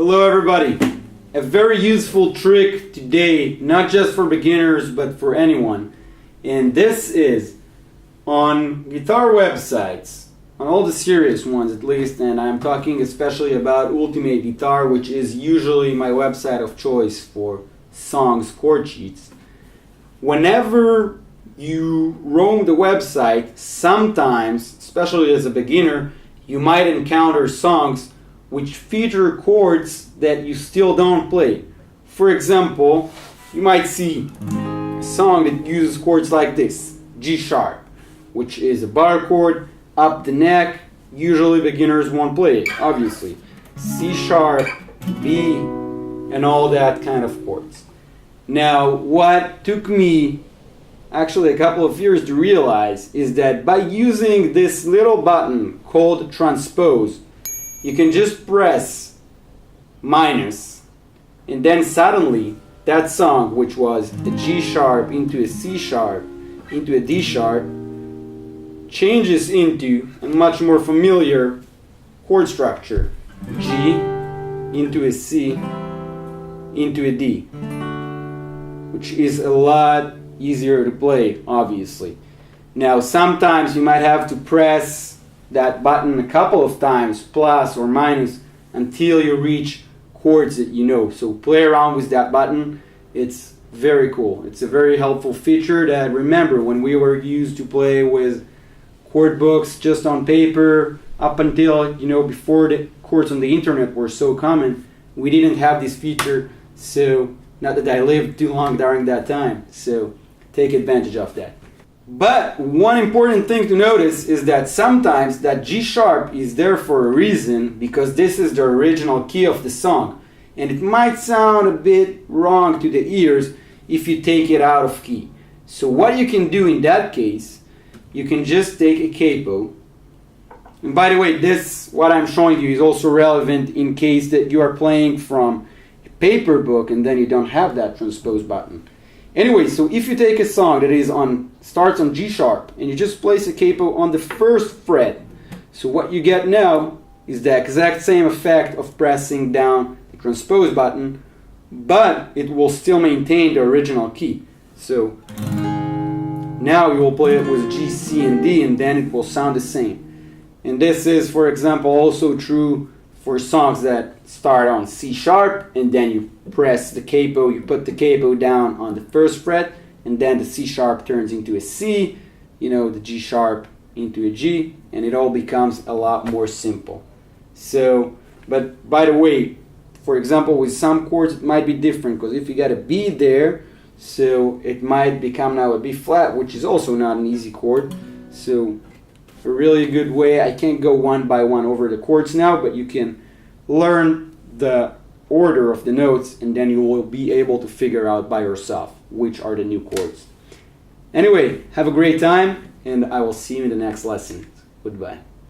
Hello everybody! A very useful trick today, not just for beginners but for anyone. And this is on guitar websites, on all the serious ones at least, and I'm talking especially about Ultimate Guitar, which is usually my website of choice for songs chord sheets. Whenever you roam the website, sometimes, especially as a beginner, you might encounter songs which feature chords that you still don't play. For example, you might see a song that uses chords like this: G sharp, which is a bar chord, up the neck. Usually beginners won't play it, obviously. C sharp, B, and all that kind of chords. Now, what took me actually a couple of years to realize is that by using this little button called transpose, you can just press minus, and then suddenly that song, which was a G sharp into a C sharp into a D sharp, changes into a much more familiar chord structure: G into a C into a D, which is a lot easier to play, obviously. Now, sometimes you might have to press that button a couple of times, plus or minus, until you reach chords that you know. So play around with that button. It's very cool. It's a very helpful feature that, remember, when we were used to play with chord books just on paper, up until, before the chords on the internet were so common, we didn't have this feature. So, not that I lived too long during that time, so take advantage of that. But one important thing to notice is that sometimes that G sharp is there for a reason, because this is the original key of the song, and it might sound a bit wrong to the ears if you take it out of key. So what you can do in that case, you can just take a capo. And by the way, what I'm showing you is also relevant in case that you are playing from a paper book and then you don't have that transpose button. Anyway, so if you take a song that starts on G sharp and you just place a capo on the first fret, so what you get now is the exact same effect of pressing down the transpose button, but it will still maintain the original key. So now you will play it with G, C, and D, and then it will sound the same. And this is, for example, also true for songs that start on C sharp, and then you press the capo, you put the capo down on the first fret, and then the C sharp turns into a C, the G sharp into a G, and it all becomes a lot more simple. So, but by the way, for example, with some chords it might be different, because if you got a B there, so it might become now a B flat, which is also not an easy chord. So a really good way, I can't go one by one over the chords now, but you can learn the order of the notes, and then you will be able to figure out by yourself which are the new chords. Anyway, have a great time, and I will see you in the next lesson. Goodbye.